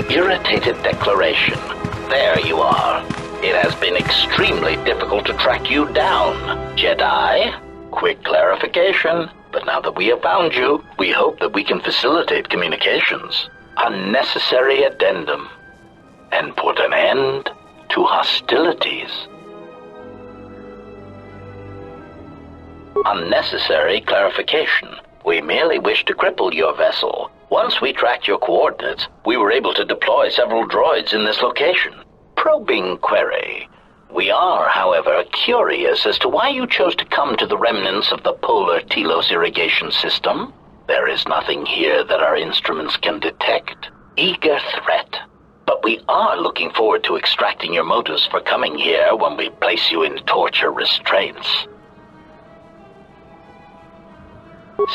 Irritated declaration. There you are. It has been extremely difficult to track you down, Jedi. Quick clarification. But now that we have found you, we hope that we can facilitate communications. Unnecessary addendum. And put an end to hostilities. Unnecessary clarification. We merely wish to cripple your vessel. Once we tracked your coordinates, we were able to deploy several droids in this location. Probing query. We are, however, curious as to why you chose to come to the remnants of the polar Telos irrigation system. There is nothing here that our instruments can detect. Eager threat. But we are looking forward to extracting your motives for coming here when we place you in torture restraints.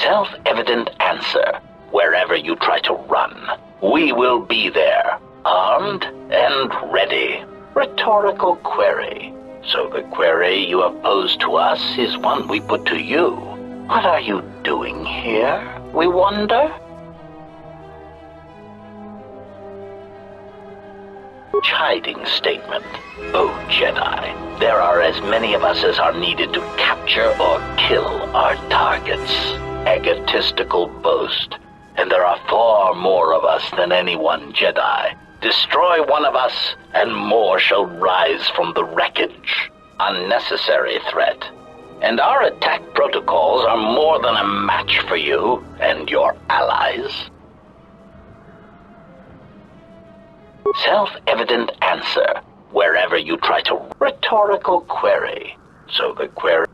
Self-evident answer. Wherever you try to run, we will be there, armed and ready. Rhetorical query. So the query you have posed to us is one we put to you. What are you doing here, we wonder? Chiding statement. Oh, Jedi, there are as many of us as are needed to capture or kill our targets. Egotistical boast. And there are far more of us than any one Jedi. Destroy one of us, and more shall rise from the wreckage. Unnecessary threat. And our attack protocols are more than a match for you and your allies. Self-evident answer. Wherever you try to... Rhetorical query. So the query...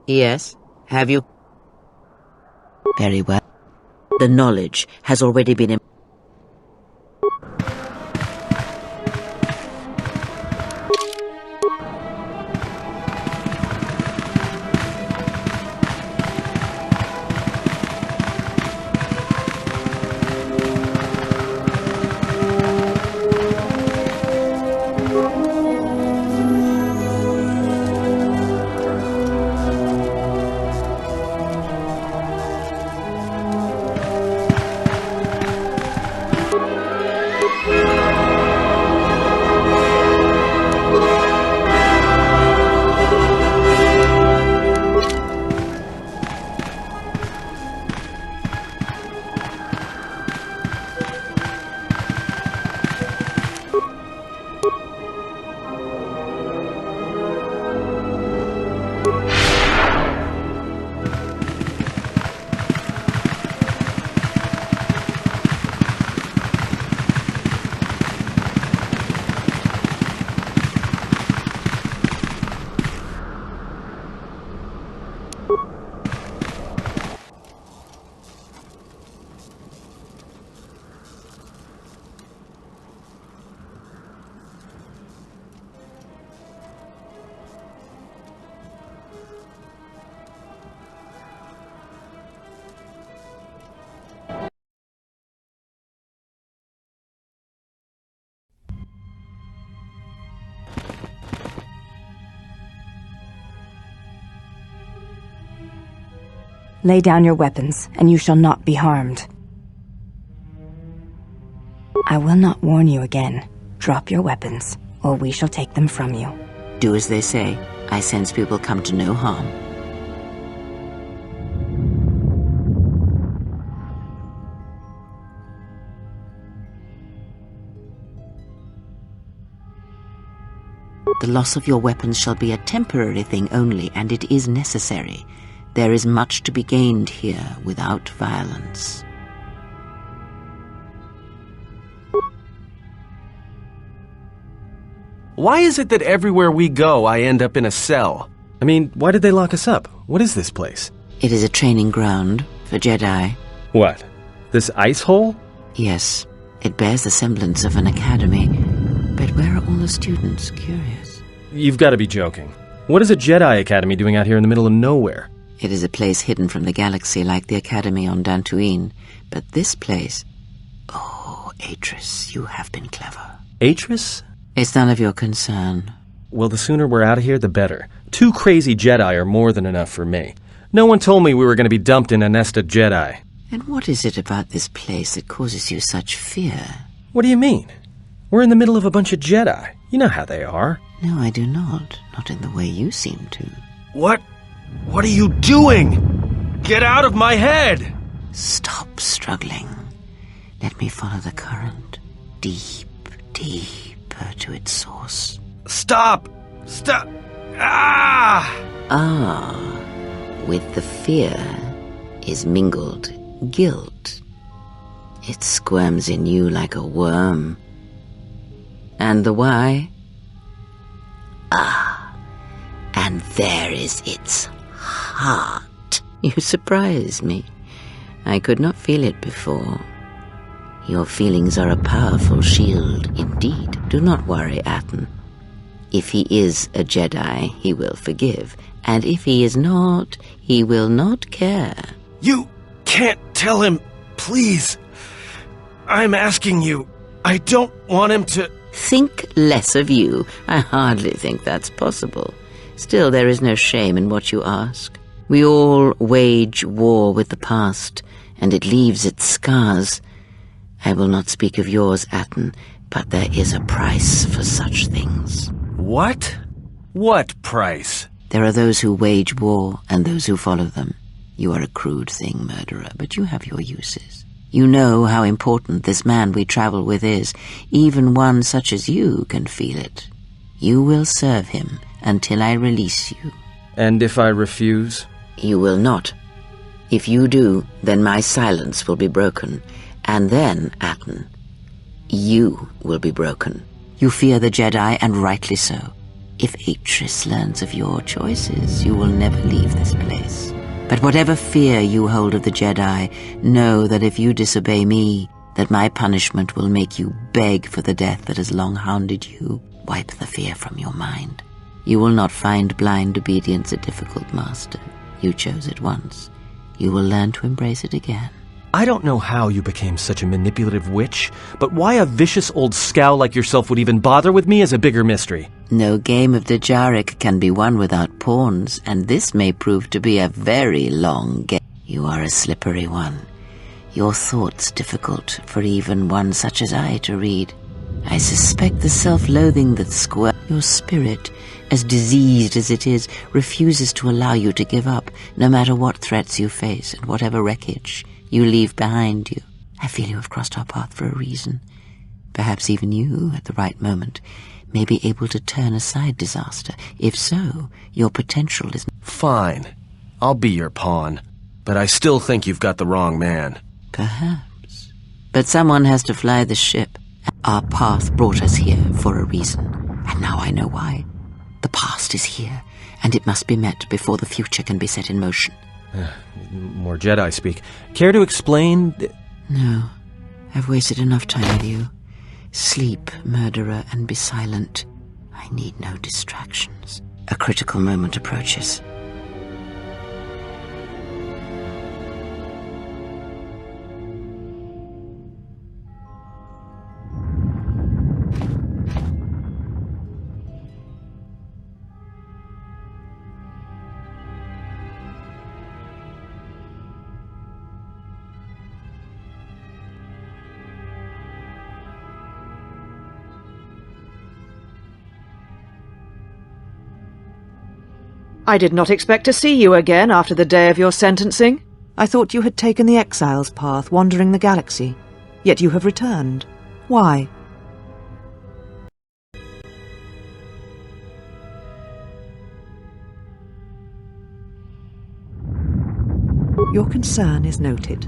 Yes, have you? Very well. The knowledge has already been... Lay down your weapons, and you shall not be harmed. I will not warn you again. Drop your weapons, or we shall take them from you. Do as they say. I sense we will come to no harm. The loss of your weapons shall be a temporary thing only, and it is necessary. There is much to be gained here without violence. Why is it that everywhere we go, I end up in a cell? I mean, why did they lock us up? What is this place? It is a training ground for Jedi. What? This ice hole? Yes, it bears the semblance of an academy. But where are all the students? Curious. You've got to be joking. What is a Jedi Academy doing out here in the middle of nowhere? It is a place hidden from the galaxy like the academy on Dantooine. But this place... Oh, Atris, you have been clever. Atris? It's none of your concern. Well, the sooner we're out of here, the better. 2 crazy Jedi are more than enough for me. No one told me we were going to be dumped in a nest of Jedi. And what is it about this place that causes you such fear? What do you mean? We're in the middle of a bunch of Jedi. You know how they are. No, I do not. Not in the way you seem to. What? What are you doing? Get out of my head! Stop struggling. Let me follow the current. Deep, deeper to its source. Stop! Stop! Ah! Ah, with the fear is mingled guilt. It squirms in you like a worm. And the why? Ah, and there is its heart. You surprise me. I could not feel it before. Your feelings are a powerful shield indeed. Do not worry, Atton. If he is a Jedi, he will forgive. And if he is not, he will not care. You can't tell him, please. I'm asking you. I don't want him to... Think less of you. I hardly think that's possible. Still, there is no shame in what you ask. We all wage war with the past, and it leaves its scars. I will not speak of yours, Atton, but there is a price for such things. What? What price? There are those who wage war and those who follow them. You are a crude thing, murderer, but you have your uses. You know how important this man we travel with is. Even one such as you can feel it. You will serve him until I release you. And if I refuse? You will not. If you do, then my silence will be broken. And then, Atton, you will be broken. You fear the Jedi, and rightly so. If Atris learns of your choices, you will never leave this place. But whatever fear you hold of the Jedi, know that if you disobey me, that my punishment will make you beg for the death that has long hounded you. Wipe the fear from your mind. You will not find blind obedience a difficult master. You chose it once. You will learn to embrace it again. I don't know how you became such a manipulative witch, but why a vicious old scowl like yourself would even bother with me is a bigger mystery. No game of Dajaric can be won without pawns, and this may prove to be a very long game. You are a slippery one. Your thoughts difficult for even one such as I to read. I suspect the self-loathing that squirms your spirit, as diseased as it is, refuses to allow you to give up, no matter what threats you face and whatever wreckage you leave behind you. I feel you have crossed our path for a reason. Perhaps even you, at the right moment, may be able to turn aside disaster. If so, your potential is... Fine. I'll be your pawn. But I still think you've got the wrong man. Perhaps. But someone has to fly the ship. Our path brought us here for a reason. And now I know why. The past is here, and it must be met before the future can be set in motion. More Jedi speak. Care to explain? No. I've wasted enough time with you. Sleep, murderer, and be silent. I need no distractions. A critical moment approaches. I did not expect to see you again after the day of your sentencing. I thought you had taken the exile's path, wandering the galaxy. Yet you have returned. Why? Your concern is noted.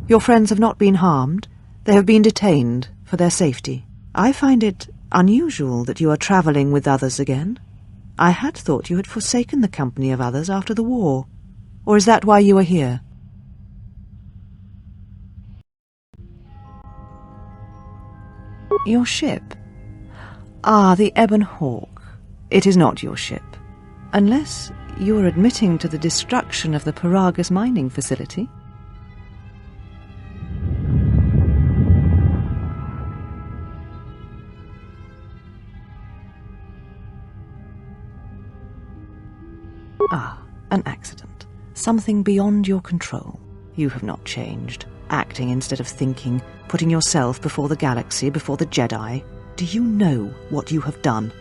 Your friends have not been harmed. They have been detained for their safety. I find it unusual that you are travelling with others again. I had thought you had forsaken the company of others after the war. Or is that why you are here? Your ship? Ah, the Ebon Hawk. It is not your ship. Unless you are admitting to the destruction of the Peragus mining facility. Ah, an accident. Something beyond your control. You have not changed. Acting instead of thinking, putting yourself before the galaxy, before the Jedi. Do you know what you have done?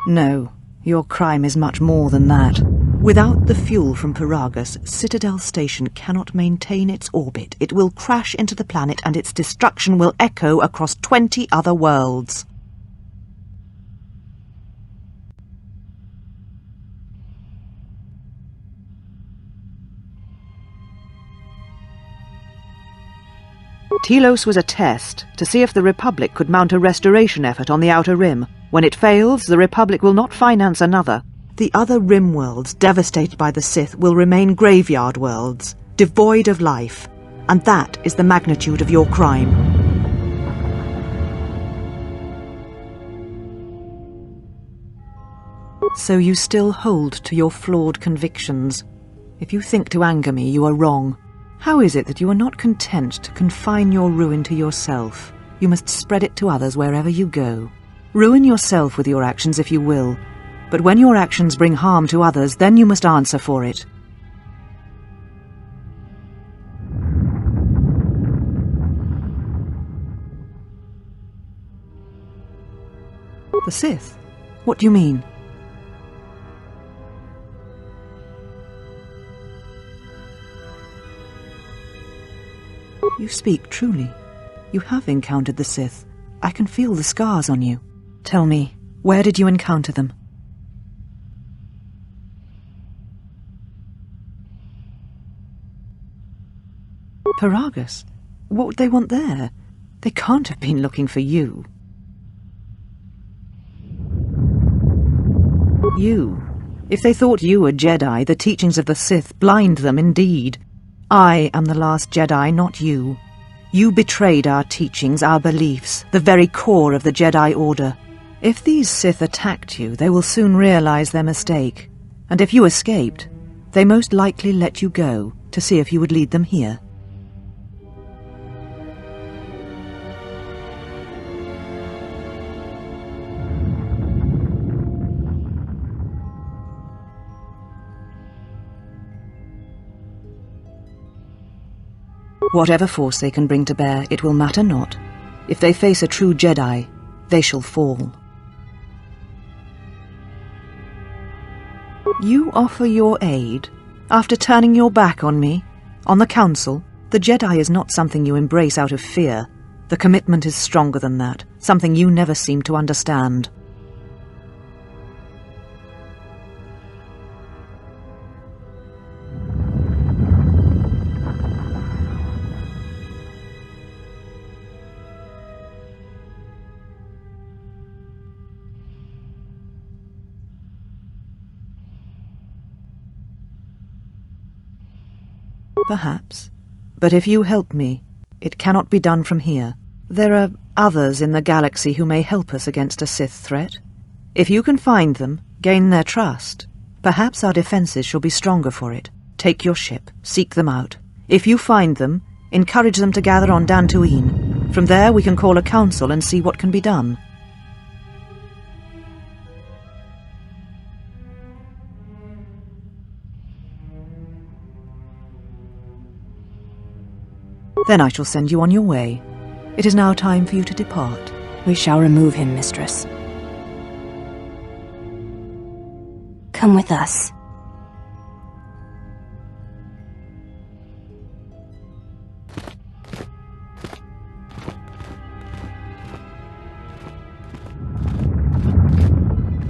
No, your crime is much more than that. Without the fuel from Peragus, Citadel Station cannot maintain its orbit. It will crash into the planet and its destruction will echo across 20 other worlds. Telos was a test to see if the Republic could mount a restoration effort on the Outer Rim. When it fails, the Republic will not finance another. The other Rim worlds devastated by the Sith will remain graveyard worlds, devoid of life. And that is the magnitude of your crime. So you still hold to your flawed convictions. If you think to anger me, you are wrong. How is it that you are not content to confine your ruin to yourself? You must spread it to others wherever you go. Ruin yourself with your actions if you will, but when your actions bring harm to others, then you must answer for it. The Sith? What do you mean? You speak truly. You have encountered the Sith. I can feel the scars on you. Tell me, where did you encounter them? Peragus? What would they want there? They can't have been looking for you. You. If they thought you a Jedi, the teachings of the Sith blind them indeed. I am the last Jedi, not you. You betrayed our teachings, our beliefs, the very core of the Jedi Order. If these Sith attacked you, they will soon realize their mistake. And if you escaped, they most likely let you go to see if you would lead them here. Whatever force they can bring to bear, it will matter not. If they face a true Jedi, they shall fall. You offer your aid after turning your back on me, on the Council. The Jedi is not something you embrace out of fear. The commitment is stronger than that, something you never seem to understand. Perhaps. But if you help me, it cannot be done from here. There are others in the galaxy who may help us against a Sith threat. If you can find them, gain their trust, perhaps our defenses shall be stronger for it. Take your ship, seek them out. If you find them, encourage them to gather on Dantooine. From there we can call a council and see what can be done. Then I shall send you on your way. It is now time for you to depart. We shall remove him, mistress. Come with us.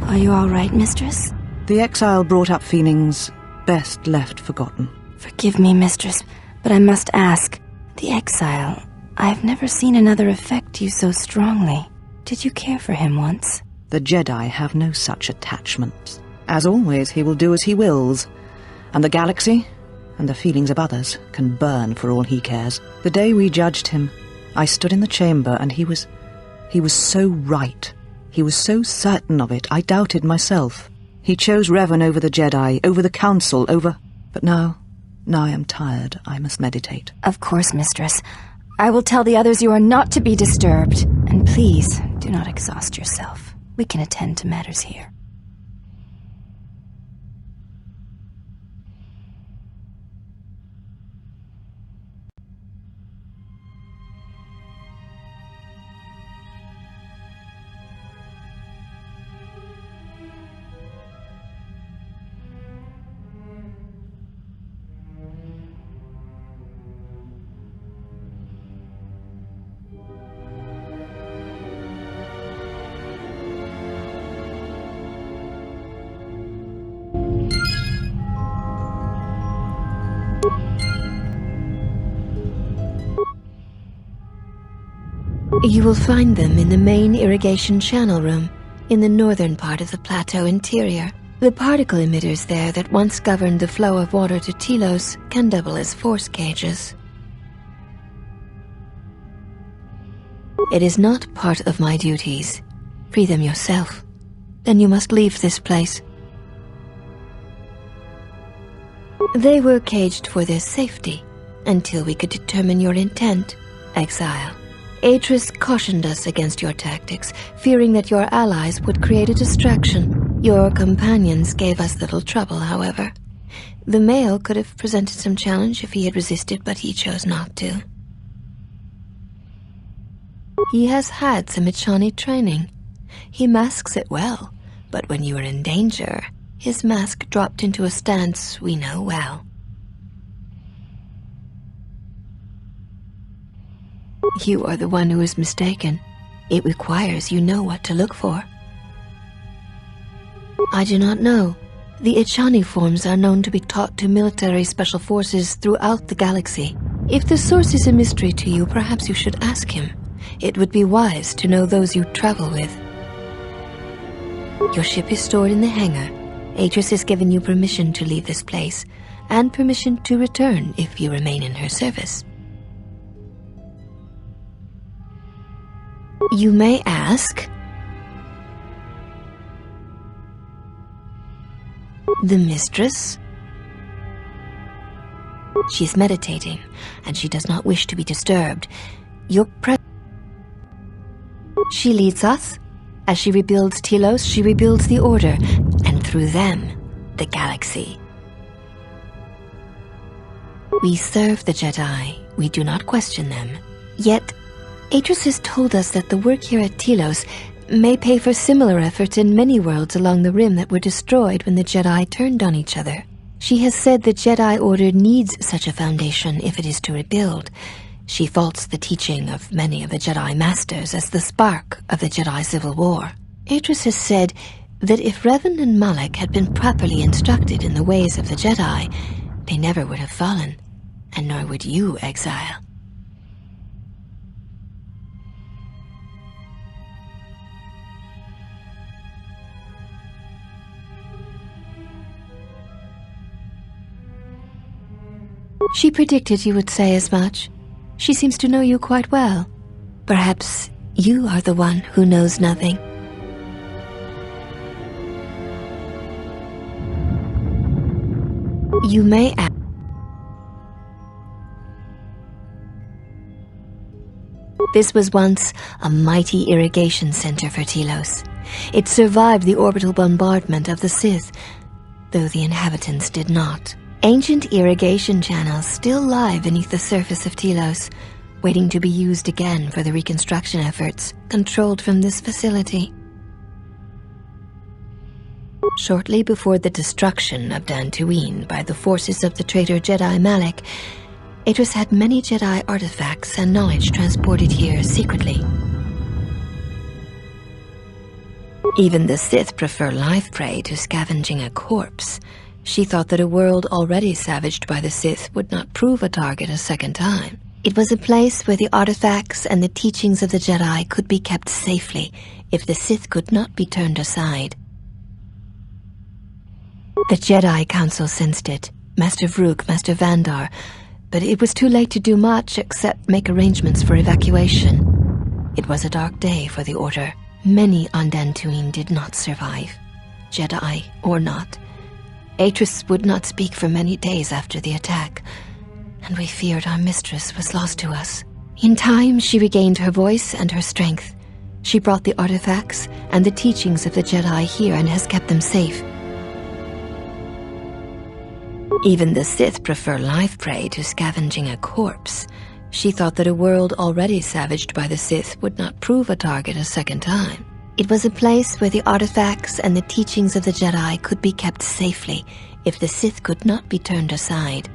Are you all right, mistress? The exile brought up feelings best left forgotten. Forgive me, mistress, but I must ask. The exile, I've never seen another affect you so strongly. Did you care for him once? The Jedi have no such attachments. As always, he will do as he wills. And the galaxy, and the feelings of others, can burn for all he cares. The day we judged him, I stood in the chamber and he was so right. He was so certain of it, I doubted myself. He chose Revan over the Jedi, over the Council, over... But now I am tired. I must meditate. Of course, mistress. I will tell the others you are not to be disturbed. And please, do not exhaust yourself. We can attend to matters here. You will find them in the main irrigation channel room, in the northern part of the plateau interior. The particle emitters there that once governed the flow of water to Telos can double as force cages. It is not part of my duties. Free them yourself. Then you must leave this place. They were caged for their safety, until we could determine your intent, exile. Atris cautioned us against your tactics, fearing that your allies would create a distraction. Your companions gave us little trouble, however. The male could have presented some challenge if he had resisted, but he chose not to. He has had some Echani training. He masks it well, but when you are in danger, his mask dropped into a stance we know well. You are the one who is mistaken. It requires you know what to look for. I do not know. The Echani forms are known to be taught to military special forces throughout the galaxy. If the source is a mystery to you, perhaps you should ask him. It would be wise to know those you travel with. Your ship is stored in the hangar. Atris has given you permission to leave this place, and permission to return if you remain in her service. You may ask... The mistress? She is meditating, and she does not wish to be disturbed. She leads us. As she rebuilds Telos, she rebuilds the Order, and through them, the galaxy. We serve the Jedi. We do not question them. Yet, Atris has told us that the work here at Telos may pay for similar efforts in many worlds along the Rim that were destroyed when the Jedi turned on each other. She has said the Jedi Order needs such a foundation if it is to rebuild. She faults the teaching of many of the Jedi Masters as the spark of the Jedi Civil War. Atris has said that if Revan and Malak had been properly instructed in the ways of the Jedi, they never would have fallen, and nor would you, exile. She predicted you would say as much. She seems to know you quite well. Perhaps you are the one who knows nothing. You may ask. This was once a mighty irrigation center for Telos. It survived the orbital bombardment of the Sith, though the inhabitants did not. Ancient irrigation channels still lie beneath the surface of Telos, waiting to be used again for the reconstruction efforts controlled from this facility. Shortly before the destruction of Dantooine by the forces of the traitor Jedi Malak, Atris had many Jedi artifacts and knowledge transported here secretly. Even the Sith prefer live prey to scavenging a corpse. She thought that a world already savaged by the Sith would not prove a target a second time. It was a place where the artifacts and the teachings of the Jedi could be kept safely if the Sith could not be turned aside. The Jedi Council sensed it, Master Vrook, Master Vandar, but it was too late to do much except make arrangements for evacuation. It was a dark day for the Order. Many on Dantooine did not survive, Jedi or not. Atris would not speak for many days after the attack, and we feared our mistress was lost to us. In time, she regained her voice and her strength. She brought the artifacts and the teachings of the Jedi here and has kept them safe. Even the Sith prefer live prey to scavenging a corpse. She thought that a world already savaged by the Sith would not prove a target a second time. It was a place where the artifacts and the teachings of the Jedi could be kept safely if the Sith could not be turned aside.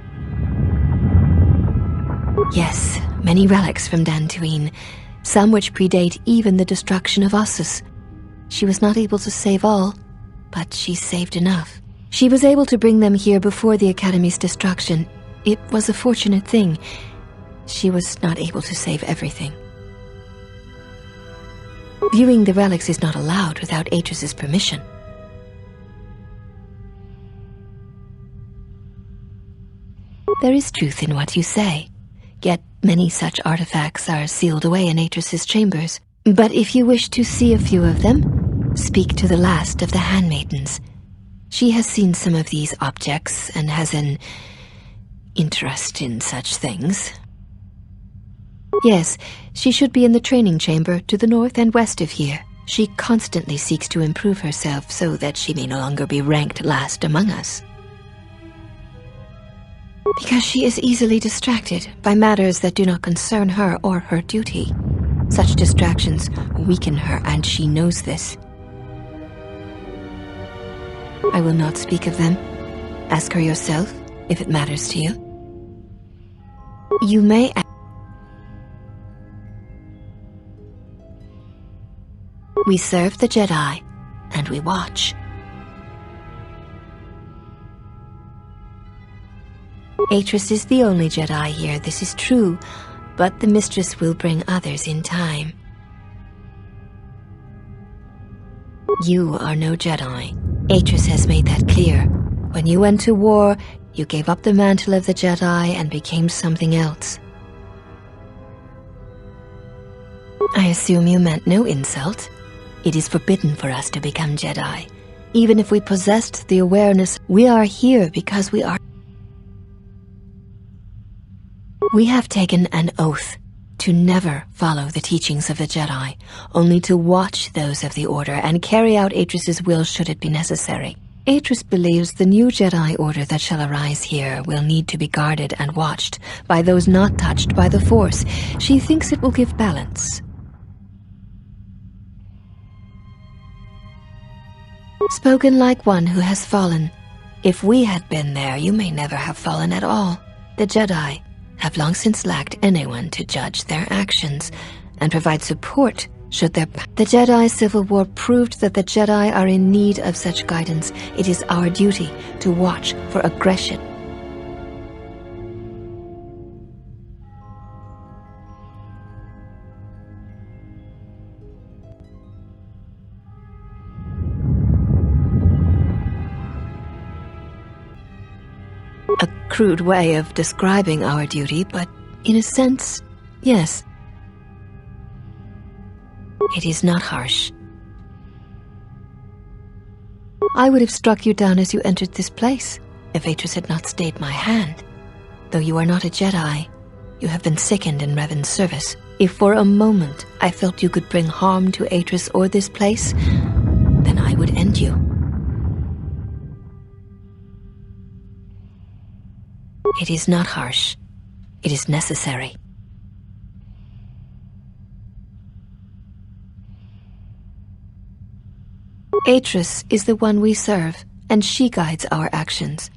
Yes, many relics from Dantooine, some which predate even the destruction of Ossus. She was not able to save all, but she saved enough. She was able to bring them here before the Academy's destruction. It was a fortunate thing. She was not able to save everything. Viewing the relics is not allowed without Atris's permission. There is truth in what you say, yet many such artifacts are sealed away in Atris's chambers. But if you wish to see a few of them, speak to the last of the handmaidens. She has seen some of these objects and has an interest in such things. Yes, she should be in the training chamber to the north and west of here. She constantly seeks to improve herself so that she may no longer be ranked last among us. Because she is easily distracted by matters that do not concern her or her duty. Such distractions weaken her, and she knows this. I will not speak of them. Ask her yourself, if it matters to you. You may ask. We serve the Jedi, and we watch. Atris is the only Jedi here, this is true, but the Mistress will bring others in time. You are no Jedi. Atris has made that clear. When you went to war, you gave up the mantle of the Jedi and became something else. I assume you meant no insult. It is forbidden for us to become Jedi. Even if we possessed the awareness, we are here because we are. We have taken an oath to never follow the teachings of the Jedi, only to watch those of the Order and carry out Atris's will should it be necessary. Atris believes the new Jedi Order that shall arise here will need to be guarded and watched by those not touched by the Force. She thinks it will give balance. Spoken like one who has fallen. If we had been there, you may never have fallen at all. The Jedi have long since lacked anyone to judge their actions and provide support should their... The Jedi Civil War proved that the Jedi are in need of such guidance. It is our duty to watch for aggression. A crude way of describing our duty, but in a sense, yes. It is not harsh. I would have struck you down as you entered this place, if Atris had not stayed my hand. Though you are not a Jedi, you have been sickened in Revan's service. If for a moment I felt you could bring harm to Atris or this place, then I would end you. It is not harsh. It is necessary. Atris is the one we serve, and she guides our actions.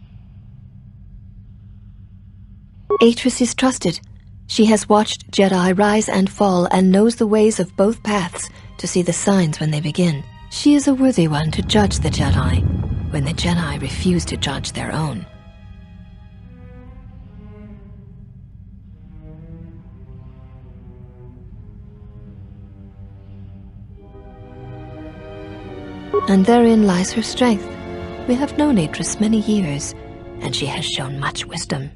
Atris is trusted. She has watched Jedi rise and fall and knows the ways of both paths to see the signs when they begin. She is a worthy one to judge the Jedi, when the Jedi refuse to judge their own. And therein lies her strength. We have known Atris many years, and she has shown much wisdom.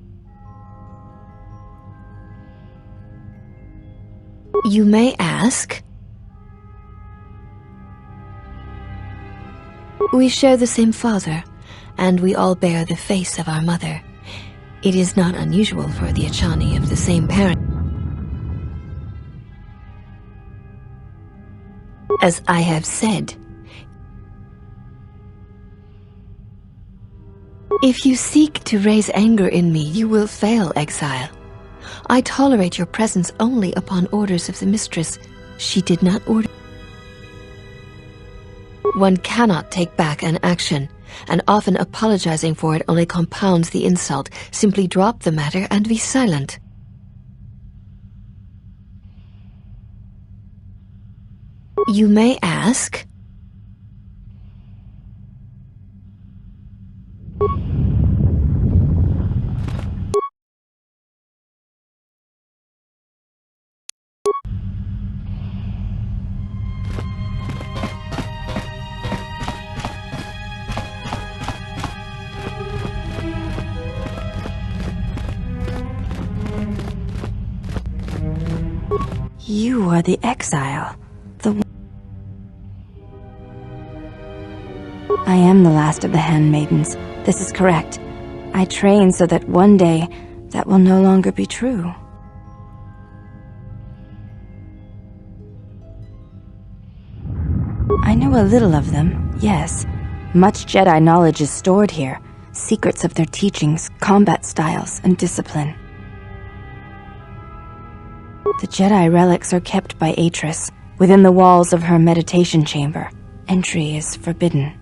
You may ask. We share the same father, and we all bear the face of our mother. It is not unusual for the Achani of the same parent. As I have said, if you seek to raise anger in me, you will fail, exile. I tolerate your presence only upon orders of the mistress. She did not order. One cannot take back an action, and often apologizing for it only compounds the insult. Simply drop the matter and be silent. You may ask. You are the exile. I am the last of the handmaidens. This is correct. I train so that one day that will no longer be true. I know a little of them, yes. Much Jedi knowledge is stored here. Secrets of their teachings, combat styles, and discipline. The Jedi relics are kept by Atris, within the walls of her meditation chamber. Entry is forbidden.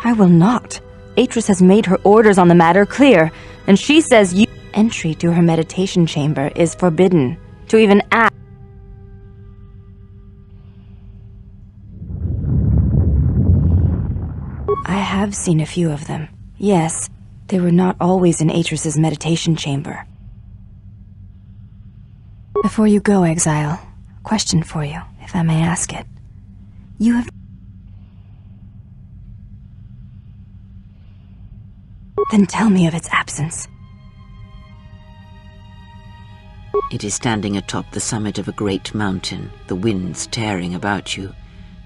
I will not. Atris has made her orders on the matter clear, and she says entry to her meditation chamber is forbidden. To even ask. I have seen a few of them. Yes, they were not always in Atris's meditation chamber. Before you go, exile, a question for you, if I may ask it. You have... Then tell me of its absence. It is standing atop the summit of a great mountain, the winds tearing about you,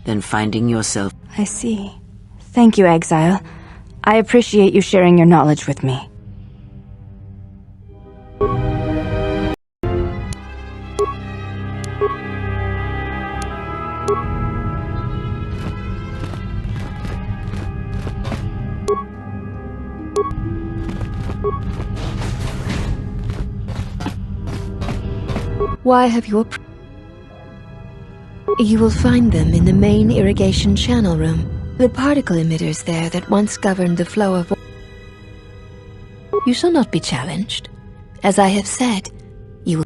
then finding yourself... I see. Thank you, exile. I appreciate you sharing your knowledge with me. Why have your... You will find them in the main irrigation channel room. The particle emitters there that once governed the flow of... You shall not be challenged. As I have said, you will...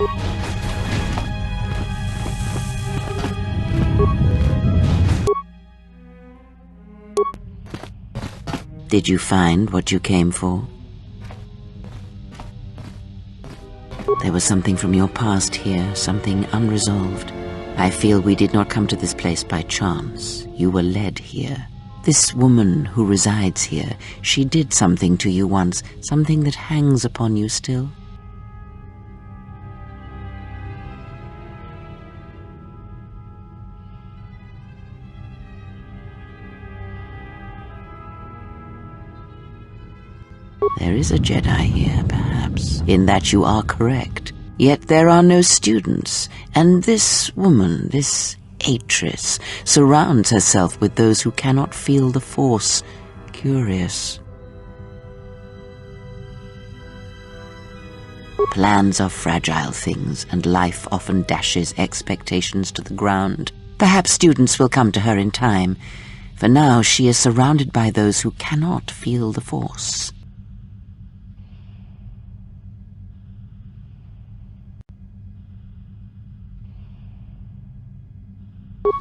Did you find what you came for? There was something from your past here, something unresolved. I feel we did not come to this place by chance. You were led here. This woman who resides here, she did something to you once, something that hangs upon you still. There is a Jedi here, perhaps, in that you are correct. Yet there are no students, and this woman, this Atris, surrounds herself with those who cannot feel the Force. Curious. Plans are fragile things, and life often dashes expectations to the ground. Perhaps students will come to her in time. For now, she is surrounded by those who cannot feel the Force.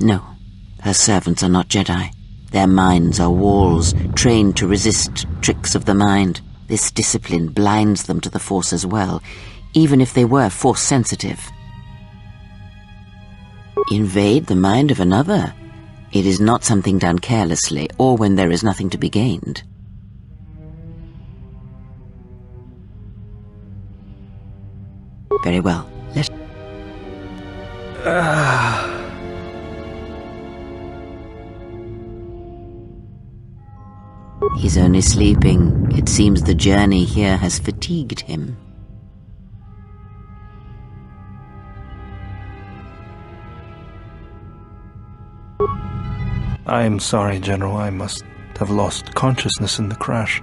No, her servants are not Jedi. Their minds are walls, trained to resist tricks of the mind. This discipline blinds them to the Force as well, even if they were Force-sensitive. Invade the mind of another? It is not something done carelessly, or when there is nothing to be gained. Very well, let's... He's only sleeping. It seems the journey here has fatigued him. I am sorry, General. I must have lost consciousness in the crash.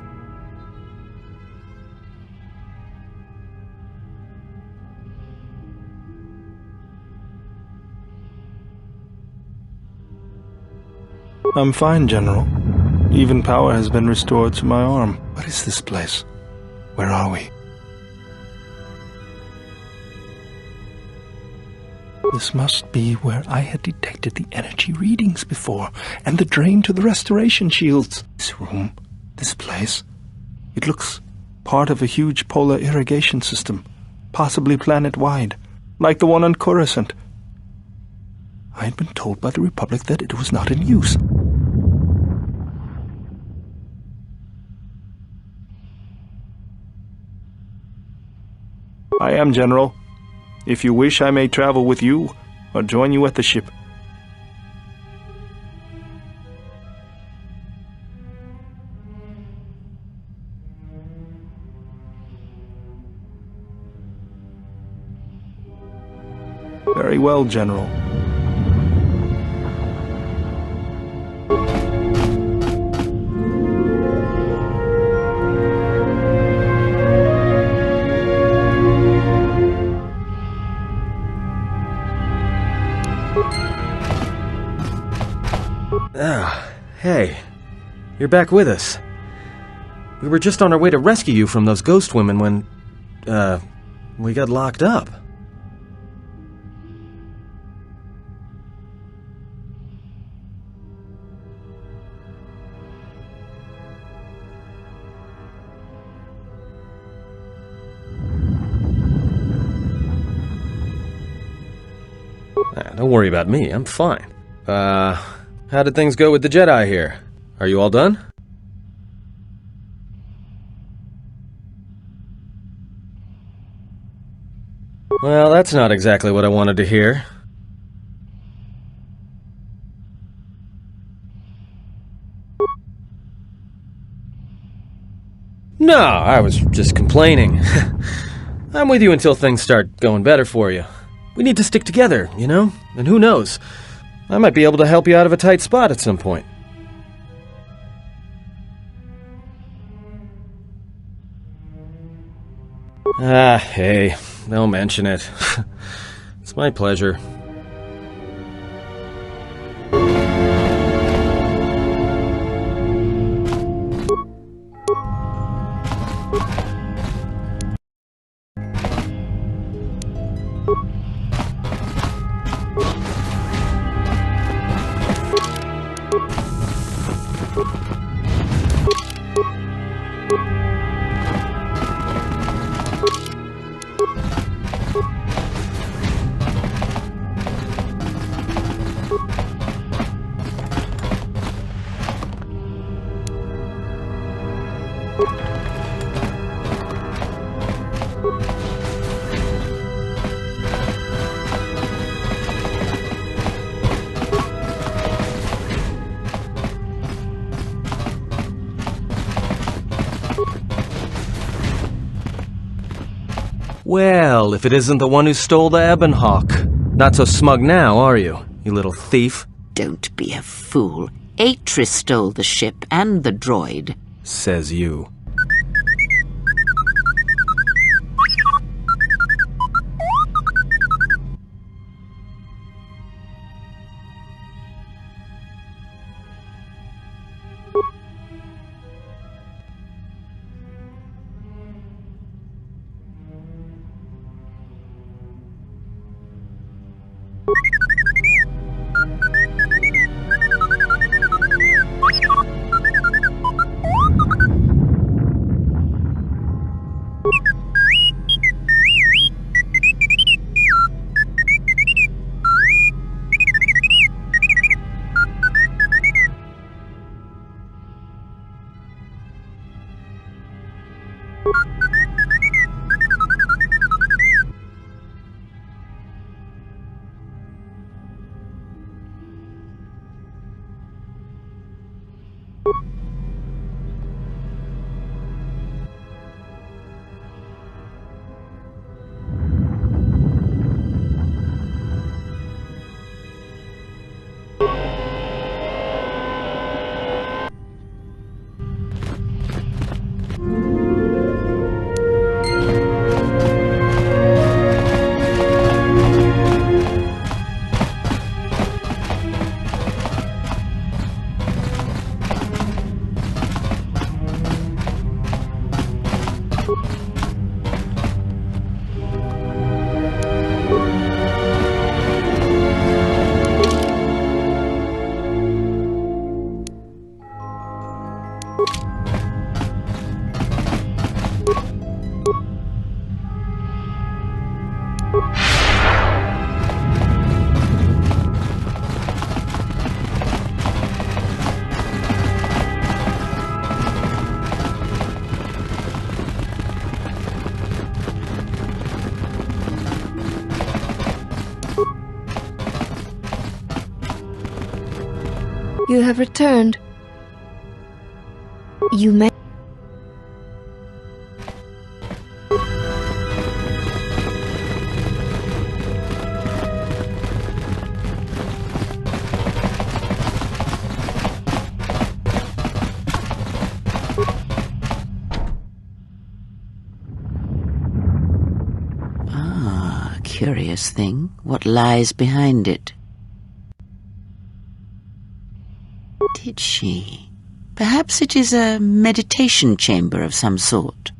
I'm fine, General. Even power has been restored to my arm. What is this place? Where are we? This must be where I had detected the energy readings before, and the drain to the restoration shields. This room, this place, it looks part of a huge polar irrigation system, possibly planet-wide, like the one on Coruscant. I had been told by the Republic that it was not in use. I am, General. If you wish, I may travel with you, or join you at the ship. Very well, General. Hey, you're back with us. We were just on our way to rescue you from those ghost women when, we got locked up. Don't worry about me, I'm fine. How did things go with the Jedi here? Are you all done? Well, that's not exactly what I wanted to hear. No, I was just complaining. I'm with you until things start going better for you. We need to stick together, you know? And who knows? I might be able to help you out of a tight spot at some point. Hey, don't mention it. It's my pleasure. Well, if it isn't the one who stole the Ebon Hawk. Not so smug now, are you, you little thief? Don't be a fool. Atris stole the ship and the droid. Says you. You have returned. You may... Ah, curious thing. What lies behind it? Did she? Perhaps it is a meditation chamber of some sort.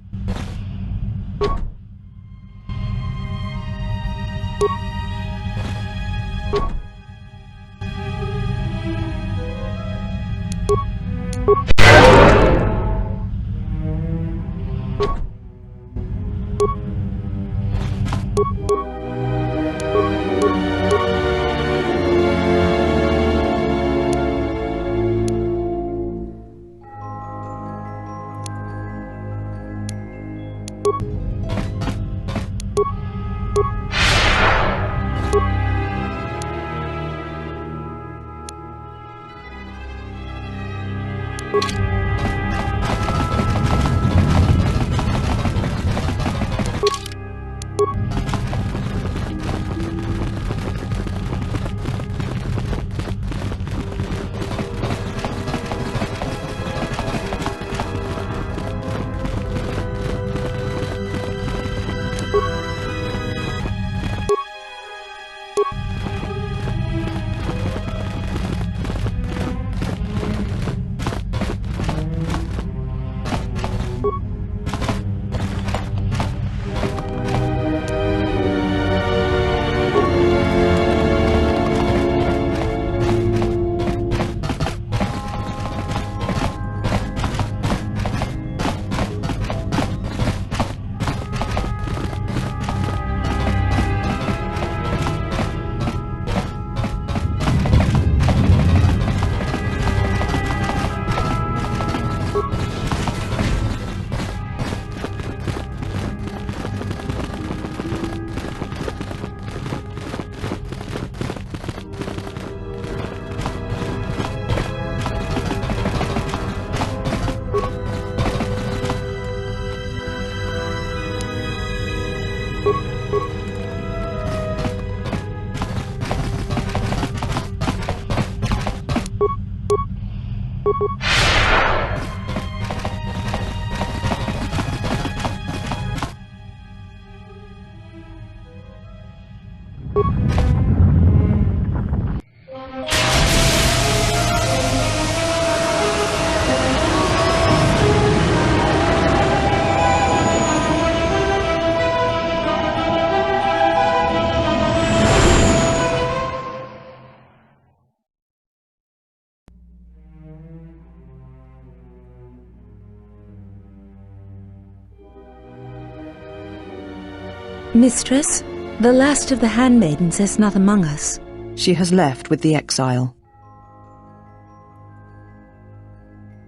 Mistress, the last of the handmaidens is not among us. She has left with the exile.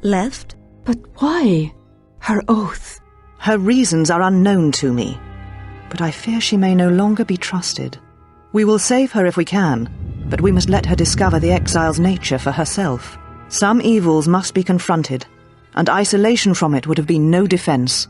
Left? But why? Her oath. Her reasons are unknown to me, but I fear she may no longer be trusted. We will save her if we can, but we must let her discover the exile's nature for herself. Some evils must be confronted, and isolation from it would have been no defense.